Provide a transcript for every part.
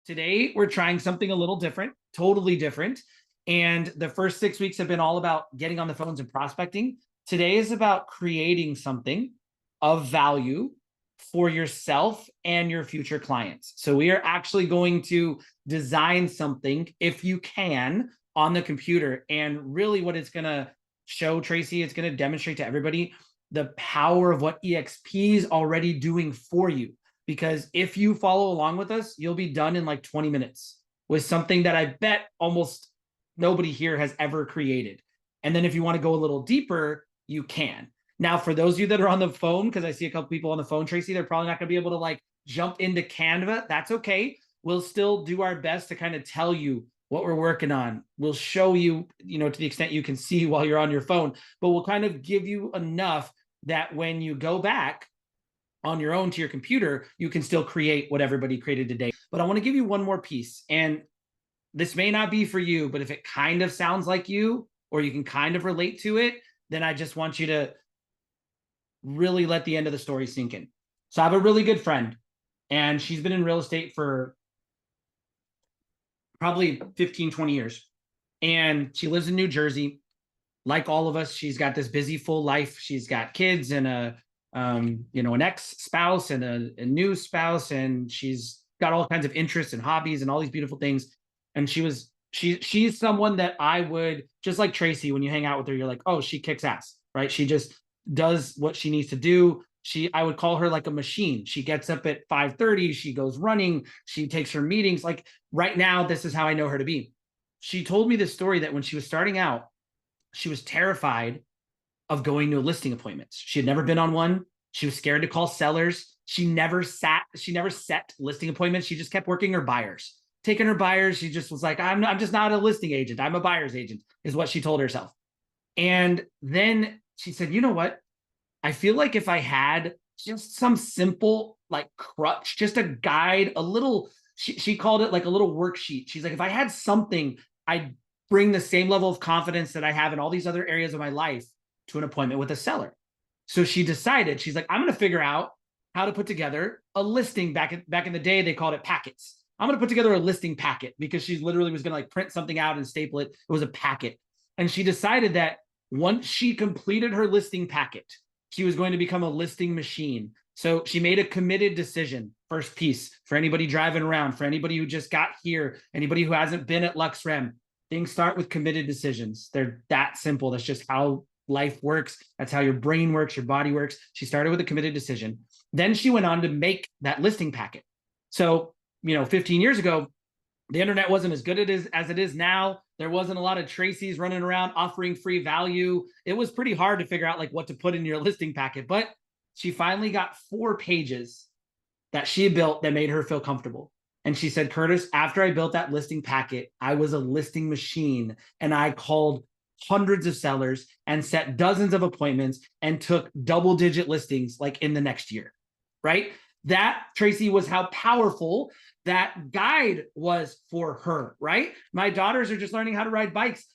Today, we're trying something a little different, totally different. And the first 6 weeks have been all about getting on the phones and prospecting. Today is about creating something of value for yourself and your future clients. So we are actually going to design something, if you can, on the computer. And really what it's going to show, Traci, it's going to demonstrate to everybody the power of what EXP is already doing for you. Because if you follow along with us, you'll be done in like 20 minutes with something that I bet almost nobody here has ever created. And then if you want to go a little deeper, you can. Now, for those of you that are on the phone, because I see a couple people on the phone, Traci, they're probably not going to be able to like jump into Canva. That's okay. We'll still do our best to kind of tell you what we're working on. We'll show you, to the extent you can see while you're on your phone, but we'll kind of give you enough that when you go back on your own to your computer, you can still create what everybody created today. But I want to give you one more piece. And this may not be for you, but if it kind of sounds like you, or you can kind of relate to it, then I just want you to really let the end of the story sink in. So I have a really good friend, and she's been in real estate for probably 15, 20 years. And she lives in New Jersey. Like all of us, she's got this busy, full life. She's got kids and an ex-spouse and a new spouse, and she's got all kinds of interests and hobbies and all these beautiful things. And she's someone that I would, just like Traci, when you hang out with her, you're like, oh, she kicks ass, right? She just does what she needs to do. I would call her like a machine. She gets up at 5:30, she goes running, she takes her meetings. Like right now, this is how I know her to be. She told me this story that when she was starting out, she was terrified of going to listing appointments. She had never been on one. She was scared to call sellers. She never set listing appointments. She just kept working her buyers, taking her buyers. She just was like, I'm just not a listing agent. I'm a buyer's agent, is what she told herself. And then she said, you know what? I feel like if I had just some simple like crutch, just a guide, a little, she called it like a little worksheet. She's like, if I had something, I'd bring the same level of confidence that I have in all these other areas of my life to an appointment with a seller. So she decided, she's like, I'm going to figure out how to put together a listing. Back in the day, they called it packets. I'm going to put together a listing packet, because she literally was going to like print something out and staple it. It was a packet. And she decided that once she completed her listing packet, she was going to become a listing machine. So she made a committed decision. First piece for anybody driving around, for anybody who just got here, anybody who hasn't been at LuxRem, things start with committed decisions. They're that simple. That's just how life works. That's how your brain works, your body works. She started with a committed decision. Then she went on to make that listing packet. So, 15 years ago, the internet wasn't as good as it is now. There wasn't a lot of Tracis running around offering free value. It was pretty hard to figure out like what to put in your listing packet. But she finally got 4 pages that she built that made her feel comfortable. And she said, Curtis, after I built that listing packet, I was a listing machine, and I called hundreds of sellers and set dozens of appointments and took double-digit listings like in the next year, right? That, Traci, was how powerful that guide was for her, right? My daughters are just learning how to ride bikes.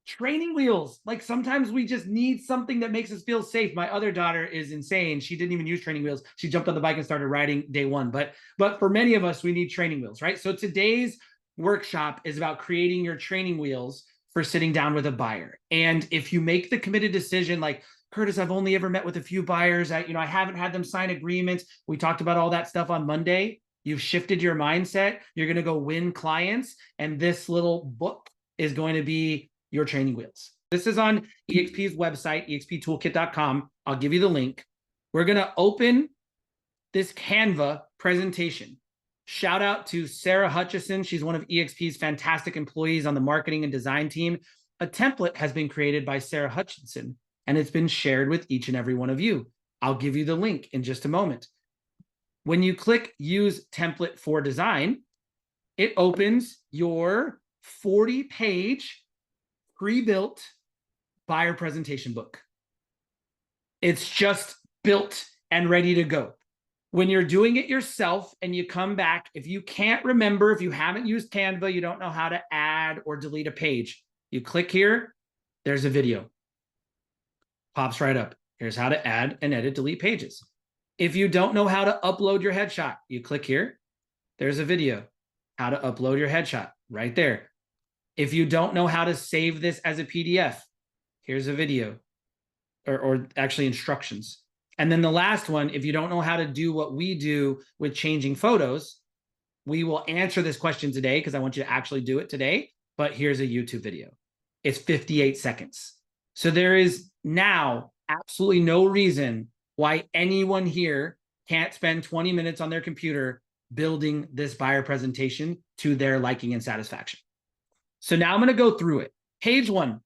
Training wheels. Like sometimes we just need something that makes us feel safe. My other daughter is insane. She didn't even use training wheels. She jumped on the bike and started riding day one. But for many of us, we need training wheels, right? So today's workshop is about creating your training wheels for sitting down with a buyer. And if you make the committed decision, like, Curtis, I've only ever met with a few buyers. I haven't had them sign agreements. We talked about all that stuff on Monday. You've shifted your mindset. You're going to go win clients. And this little book is going to be your training wheels. This is on EXP's website, exptoolkit.com. I'll give you the link. We're going to open this Canva presentation. Shout out to Sarah Hutchison. She's one of EXP's fantastic employees on the marketing and design team. A template has been created by Sarah Hutchison, and it's been shared with each and every one of you. I'll give you the link in just a moment. When you click Use Template for Design, it opens your 40-page pre-built buyer presentation book. It's just built and ready to go. When you're doing it yourself and you come back, if you can't remember, if you haven't used Canva, you don't know how to add or delete a page, you click here, there's a video. Pops right up. Here's how to add and edit, delete pages. If you don't know how to upload your headshot, you click here, there's a video. how to upload your headshot right there. If you don't know how to save this as a PDF, here's a video or actually instructions. And then the last one, if you don't know how to do what we do with changing photos, we will answer this question today because I want you to actually do it today. But here's a YouTube video. It's 58 seconds. So there is now absolutely no reason why anyone here can't spend 20 minutes on their computer building this buyer presentation to their liking and satisfaction. So now I'm going to go through it. Page 1,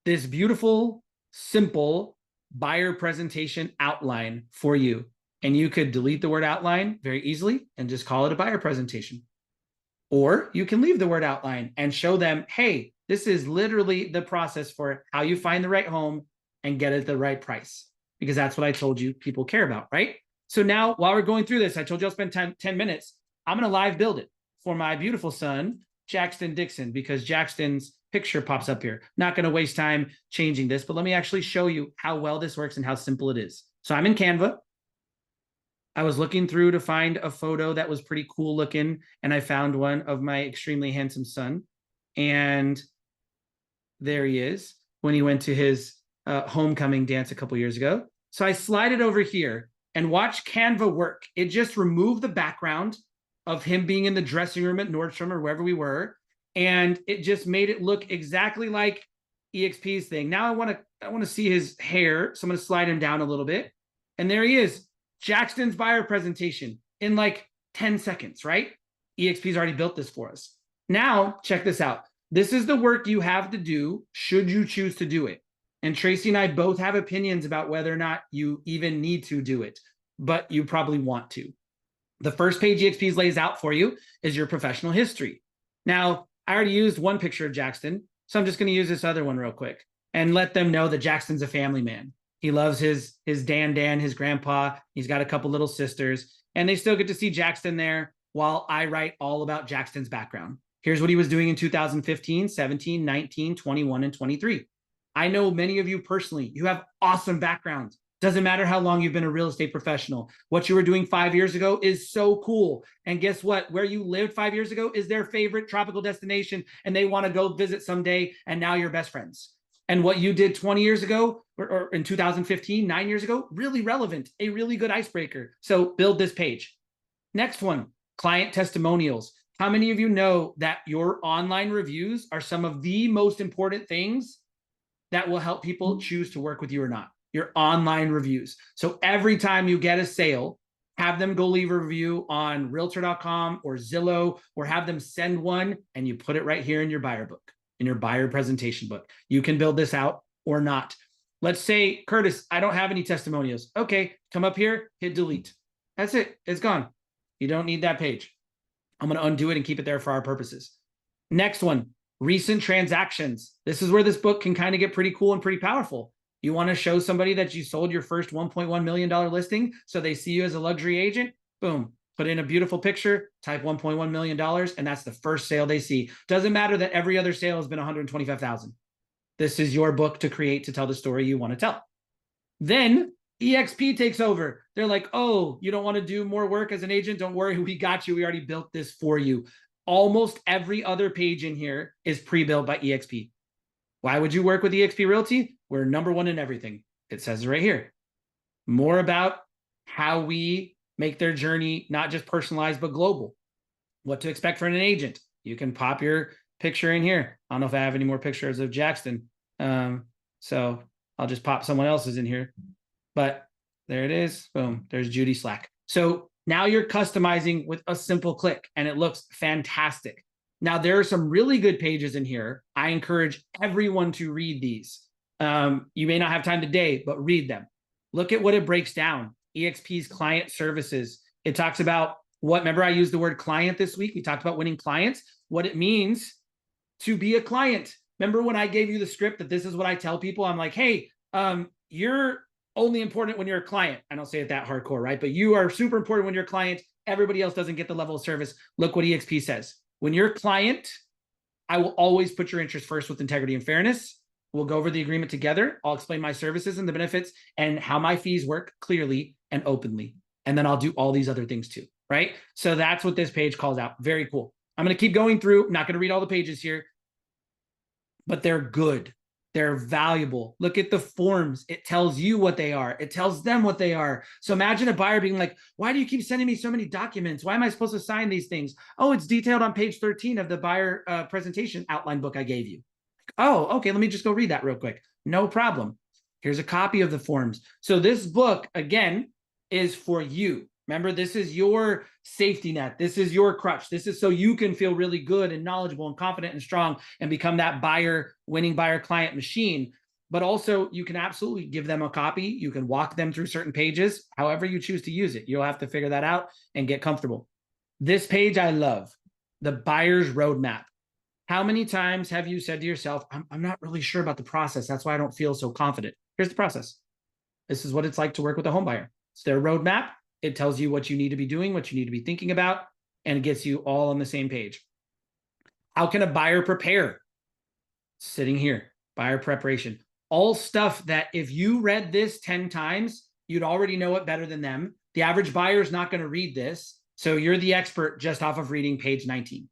this beautiful, simple buyer presentation outline for you. And you could delete the word outline very easily and just call it a buyer presentation. Or you can leave the word outline and show them, hey, this is literally the process for how you find the right home and get it at the right price. Because that's what I told you people care about, right? So now while we're going through this, I told you I'll spend 10 minutes. I'm going to live build it for my beautiful son, Jackson Dixon, because Jackson's picture pops up here. Not going to waste time changing this, but let me actually show you how well this works and how simple it is. So I'm in Canva. I was looking through to find a photo that was pretty cool looking, and I found one of my extremely handsome son. And there he is when he went to his homecoming dance a couple years ago. So I slide it over here and watch Canva work. It just removed the background of him being in the dressing room at Nordstrom or wherever we were, and it just made it look exactly like EXP's thing. Now I want to see his hair, so I'm going to slide him down a little bit, and there he is. Jackson's buyer presentation in like 10 seconds, right? EXP's already built this for us. Now, check this out. This is the work you have to do should you choose to do it. And Traci and I both have opinions about whether or not you even need to do it, but you probably want to. The first page EXP's lays out for you is your professional history. Now, I already used one picture of Jackson, so I'm just going to use this other one real quick and let them know that Jackson's a family man. He loves his Dan, his grandpa. He's got a couple little sisters, and they still get to see Jackson there while I write all about Jackson's background. Here's what he was doing in 2015, 17, 19, 21, and 23. I know many of you personally, you have awesome backgrounds. Doesn't matter how long you've been a real estate professional. What you were doing 5 years ago is so cool. And guess what? Where you lived 5 years ago is their favorite tropical destination, and they want to go visit someday, and now you're best friends. And what you did 20 years ago or in 2015, 9 years ago, really relevant, a really good icebreaker. So build this page. Next one, client testimonials. How many of you know that your online reviews are some of the most important things that will help people choose to work with you or not? Your online reviews. So every time you get a sale, have them go leave a review on Realtor.com or Zillow, or have them send one, and you put it right here in your buyer book, in your buyer presentation book. You can build this out or not. Let's say, Curtis, I don't have any testimonials. Okay, come up here, hit delete. That's it. It's gone. You don't need that page. I'm going to undo it and keep it there for our purposes. Next one, recent transactions. This is where this book can kind of get pretty cool and pretty powerful. You want to show somebody that you sold your first $1.1 million listing so they see you as a luxury agent? Boom. Put in a beautiful picture, type $1.1 million, and that's the first sale they see. Doesn't matter that every other sale has been $125,000. This is your book to create to tell the story you want to tell. Then EXP takes over. They're like, oh, you don't want to do more work as an agent? Don't worry, we got you. We already built this for you. Almost every other page in here is pre-built by EXP. Why would you work with EXP Realty? We're number one in everything. It says it right here. More about how we make their journey not just personalized, but global. What to expect from an agent. You can pop your picture in here. I don't know if I have any more pictures of Jackson. So I'll just pop someone else's in here. But there it is. Boom. There's Judy Slack. So now you're customizing with a simple click, and it looks fantastic. Now, there are some really good pages in here. I encourage everyone to read these. You may not have time today, but read them. Look at what it breaks down. EXP's client services. It talks about what, remember I used the word client this week. We talked about winning clients, what it means to be a client. Remember when I gave you the script that this is what I tell people? I'm like, hey, you're only important when you're a client. I don't say it that hardcore, right? But you are super important when you're a client. Everybody else doesn't get the level of service. Look what EXP says. When you're a client, I will always put your interest first with integrity and fairness. We'll go over the agreement together. I'll explain my services and the benefits and how my fees work clearly and openly. And then I'll do all these other things too, right? So that's what this page calls out. Very cool. I'm going to keep going through. I'm not going to read all the pages here, but they're good. They're valuable. Look at the forms. It tells you what they are. It tells them what they are. So imagine a buyer being like, why do you keep sending me so many documents? Why am I supposed to sign these things? Oh, it's detailed on page 13 of the buyer presentation outline book I gave you. Oh, okay. Let me just go read that real quick. No problem. Here's a copy of the forms. So this book, again, is for you. Remember, this is your safety net. This is your crutch. This is so you can feel really good and knowledgeable and confident and strong and become that winning buyer client machine. But also, you can absolutely give them a copy. You can walk them through certain pages, however you choose to use it. You'll have to figure that out and get comfortable. This page I love, the buyer's roadmap. How many times have you said to yourself, I'm not really sure about the process. That's why I don't feel so confident. Here's the process. This is what it's like to work with a home buyer. It's their roadmap. It tells you what you need to be doing, what you need to be thinking about, and gets you all on the same page. How can a buyer prepare? Sitting here, buyer preparation. All stuff that if you read this 10 times, you'd already know it better than them. The average buyer is not going to read this. So you're the expert just off of reading page 19.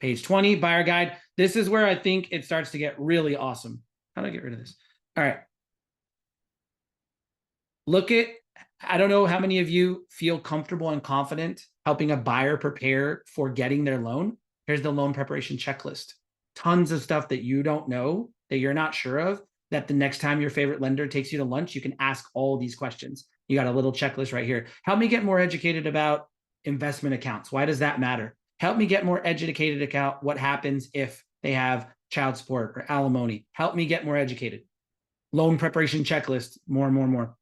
Page 20, buyer guide. This is where I think it starts to get really awesome. How do I get rid of this? All right. I don't know how many of you feel comfortable and confident helping a buyer prepare for getting their loan. Here's the loan preparation checklist. Tons of stuff that you don't know, that you're not sure of, that the next time your favorite lender takes you to lunch, you can ask all these questions. You got a little checklist right here. Help me get more educated about investment accounts. Why does that matter? Help me get more educated about what happens if they have child support or alimony. Help me get more educated. Loan preparation checklist, more and more and more.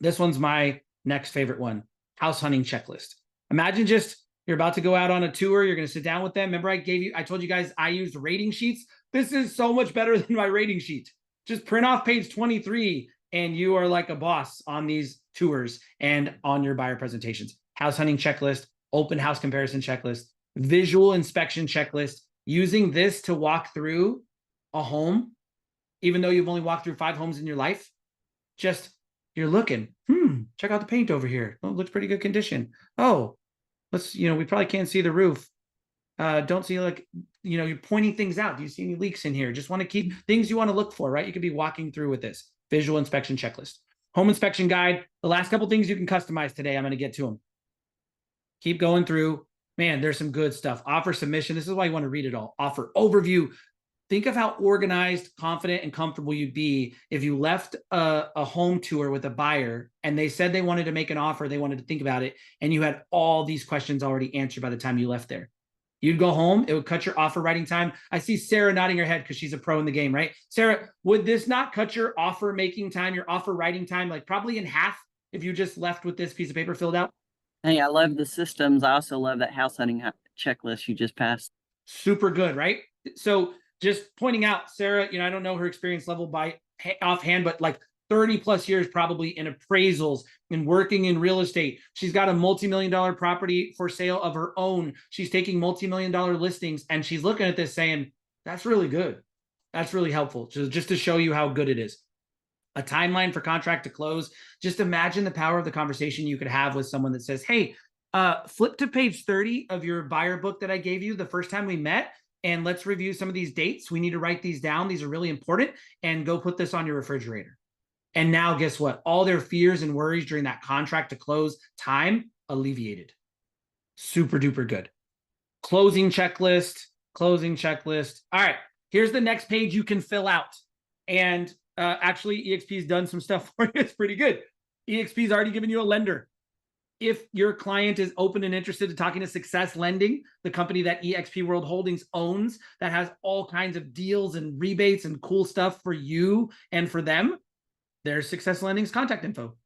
This one's my next favorite one, house hunting checklist. Imagine just you're about to go out on a tour. You're going to sit down with them. Remember I told you guys I used rating sheets. This is so much better than my rating sheet. Just print off page 23 and you are like a boss on these tours and on your buyer presentations. House hunting checklist, open house comparison checklist, visual inspection checklist, using this to walk through a home, even though you've only walked through 5 homes in your life. Just you're looking, check out the paint over here. Oh, it looks pretty good condition. Oh, we probably can't see the roof. Don't see you're pointing things out. Do you see any leaks in here? Just want to keep things you want to look for, right? You could be walking through with this visual inspection checklist. Home inspection guide. The last couple things you can customize today. I'm going to get to them. Keep going through. Man, there's some good stuff. Offer submission. This is why you want to read it all. Offer overview. Think of how organized, confident, and comfortable you'd be if you left a home tour with a buyer and they said they wanted to make an offer, they wanted to think about it, and you had all these questions already answered by the time you left there. You'd go home. It would cut your offer writing time. I see Sarah nodding her head because she's a pro in the game, right? Sarah, would this not cut your offer making time, your offer writing time, like probably in half if you just left with this piece of paper filled out? Hey, I love the systems. I also love that house hunting checklist you just passed. Super good, right? So just pointing out, Sarah, I don't know her experience level by offhand, but like 30 plus years probably in appraisals and working in real estate. She's got a multi-million-dollar property for sale of her own. She's taking multi-million-dollar listings and she's looking at this saying, that's really good. That's really helpful. Just to show you how good it is. A timeline for contract to close. Just imagine the power of the conversation you could have with someone that says, hey, flip to page 30 of your buyer book that I gave you the first time we met. And let's review some of these dates. We need to write these down. These are really important. And go put this on your refrigerator. And now guess what? All their fears and worries during that contract to close time alleviated. Super duper good. Closing checklist. All right. Here's the next page you can fill out. And actually, EXP's done some stuff for you. It's pretty good. EXP's already given you a lender. If your client is open and interested in talking to Success Lending, the company that EXP World Holdings owns, that has all kinds of deals and rebates and cool stuff for you and for them, there's Success Lending's contact info.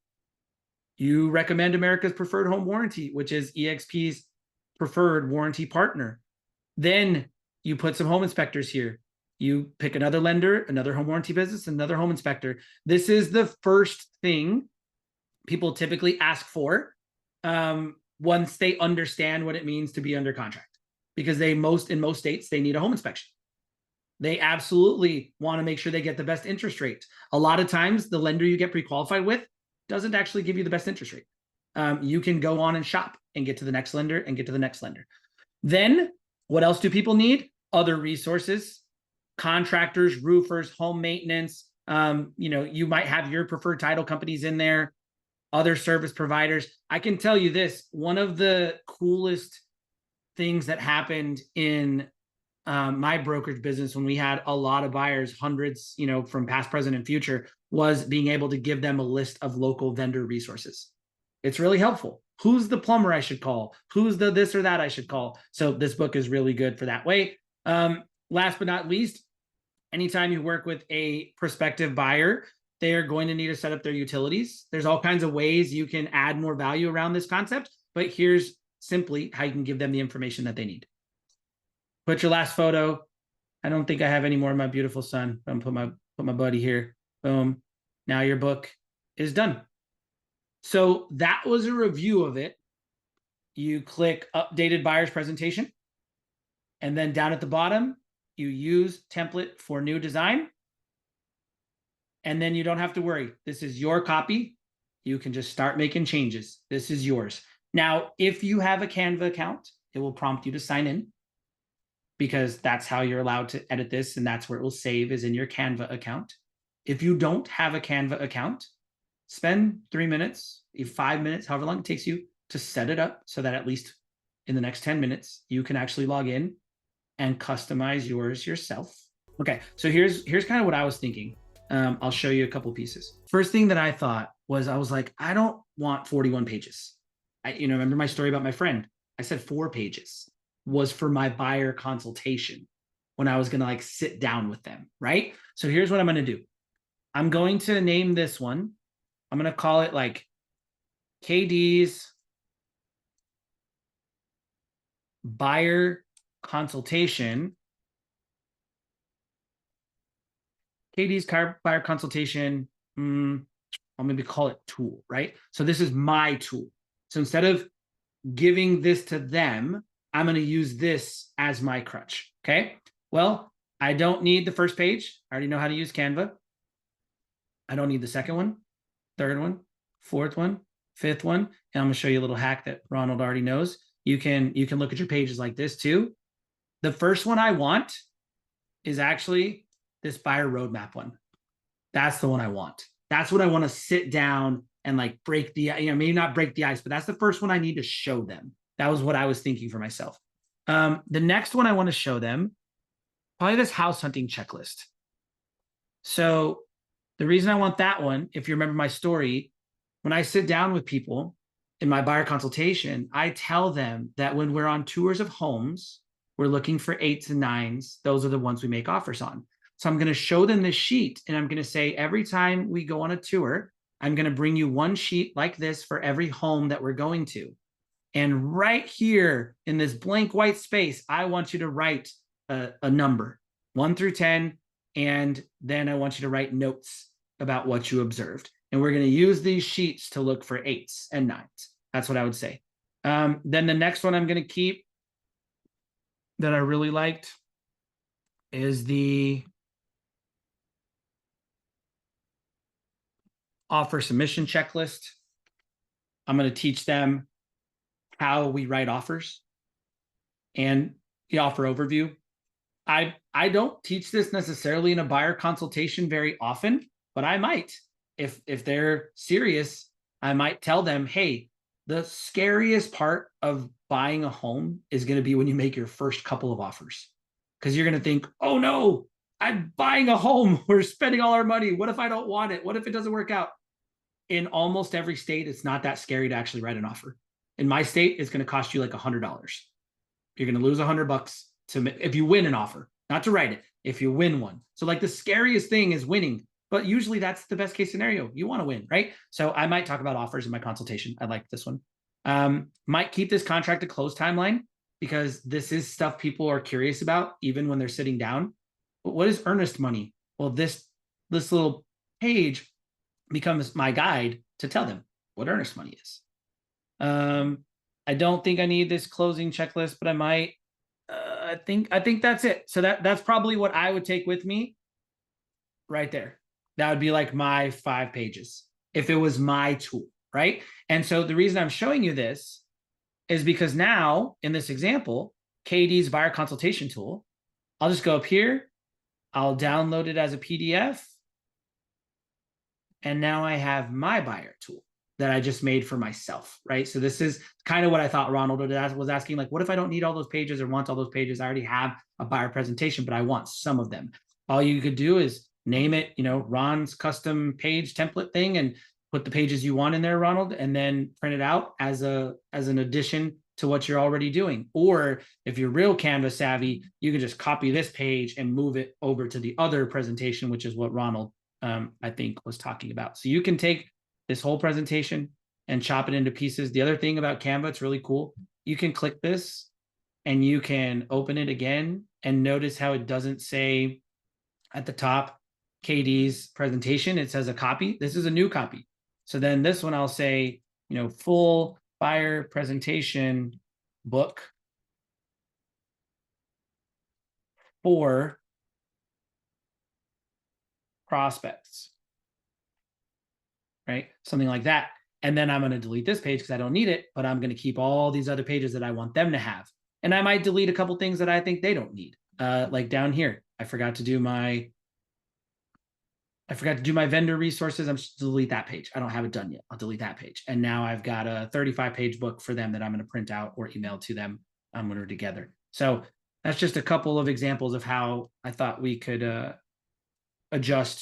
You recommend America's Preferred Home Warranty, which is EXP's preferred warranty partner. Then you put some home inspectors here. You pick another lender, another home warranty business, another home inspector. This is the first thing people typically ask for once they understand what it means to be under contract, because in most states, they need a home inspection. They absolutely want to make sure they get the best interest rate. A lot of times the lender you get pre-qualified with doesn't actually give you the best interest rate. You can go on and shop and get to the next lender and get to the next lender. Then what else do people need? Other resources, contractors, roofers, home maintenance. You might have your preferred title companies in there, other service providers. I can tell you this, one of the coolest things that happened in my brokerage business when we had a lot of buyers, hundreds, from past, present, and future, was being able to give them a list of local vendor resources. It's really helpful. Who's the plumber I should call? Who's the this or that I should call? So this book is really good for that way. Last but not least, anytime you work with a prospective buyer, they are going to need to set up their utilities. There's all kinds of ways you can add more value around this concept, but here's simply how you can give them the information that they need. Put your last photo. I don't think I have any more of my beautiful son. I'm gonna put my buddy here. Boom. Now your book is done. So that was a review of it. You click updated buyer's presentation. And then down at the bottom, you use template for new design. And then you don't have to worry. This is your copy. You can just start making changes. This is yours. Now, if you have a Canva account, it will prompt you to sign in, because that's how you're allowed to edit this, and that's where it will save, is in your Canva account. If you don't have a Canva account, spend 3 minutes, 5 minutes, however long it takes you to set it up, so that at least in the next 10 minutes, you can actually log in and customize yours yourself. Okay, so here's kind of what I was thinking. I'll show you a couple pieces. First thing that I thought was, I was like, I don't want 41 pages. Remember my story about my friend? I said 4 pages was for my buyer consultation when I was going to sit down with them, right? So here's what I'm going to do. I'm going to name this one. I'm going to call it KD's buyer consultation. KD's buyer consultation. I'll maybe call it tool, right? So this is my tool. So instead of giving this to them, I'm going to use this as my crutch. Okay. Well, I don't need the first page. I already know how to use Canva. I don't need the second one, third one, fourth one, fifth one. And I'm going to show you a little hack that Ronald already knows. You can look at your pages like this too. The first one I want is actually this buyer roadmap one. That's the one I want. That's what I want to sit down and break the, maybe not break the ice, but that's the first one I need to show them. That was what I was thinking for myself. The next one I want to show them, probably this house hunting checklist. So the reason I want that one, if you remember my story, when I sit down with people in my buyer consultation, I tell them that when we're on tours of homes, we're looking for 8s and 9s. Those are the ones we make offers on. So I'm going to show them this sheet, and I'm going to say, every time we go on a tour, I'm going to bring you one sheet like this for every home that we're going to. And right here in this blank white space, I want you to write a number, 1 through 10. And then I want you to write notes about what you observed. And we're going to use these sheets to look for 8s and 9s. That's what I would say. Then the next one I'm going to keep that I really liked is the offer submission checklist. I'm going to teach them how we write offers and the offer overview. I don't teach this necessarily in a buyer consultation very often, but I might. If they're serious, I might tell them, hey, the scariest part of buying a home is going to be when you make your first couple of offers. Because you're going to think, oh no, I'm buying a home. We're spending all our money. What if I don't want it? What if it doesn't work out? In almost every state, it's not that scary to actually write an offer. In my state, it's going to cost you $100. You're going to lose $100 if you win an offer, not to write it, if you win one. So the scariest thing is winning, but usually that's the best case scenario. You want to win, right? So I might talk about offers in my consultation. I like this one. Might keep this contract to close timeline, because this is stuff people are curious about, even when they're sitting down. But what is earnest money? Well, this little page becomes my guide to tell them what earnest money is. I don't think I need this closing checklist, but I might. I think that's it. So that's probably what I would take with me right there. That would be my 5 pages if it was my tool, right? And so the reason I'm showing you this is because now in this example, KD's buyer consultation tool. I'll just go up here. I'll download it as a PDF. And now I have my buyer tool that I just made for myself, right? So this is kind of what I thought Ronald was asking, like, what if I don't need all those pages or want all those pages? I already have a buyer presentation, but I want some of them. All you could do is name it, Ron's custom page template thing, and put the pages you want in there, Ronald, and then print it out as an addition to what you're already doing. Or if you're real Canva savvy, you can just copy this page and move it over to the other presentation, which is what Ronald, I think, was talking about. So you can take this whole presentation and chop it into pieces. The other thing about Canva, it's really cool. You can click this and you can open it again, and notice how it doesn't say at the top KD's presentation. It says a copy. This is a new copy. So then this one I'll say, full buyer presentation book for prospects, right? Something like that. And then I'm going to delete this page because I don't need it, but I'm going to keep all these other pages that I want them to have. And I might delete a couple things that I think they don't need. Like down here, I forgot to do my vendor resources. I'm just delete that page. I don't have it done yet. I'll delete that page. And now I've got a 35-page book for them that I'm going to print out or email to them when we're together. So that's just a couple of examples of how I thought we could adjust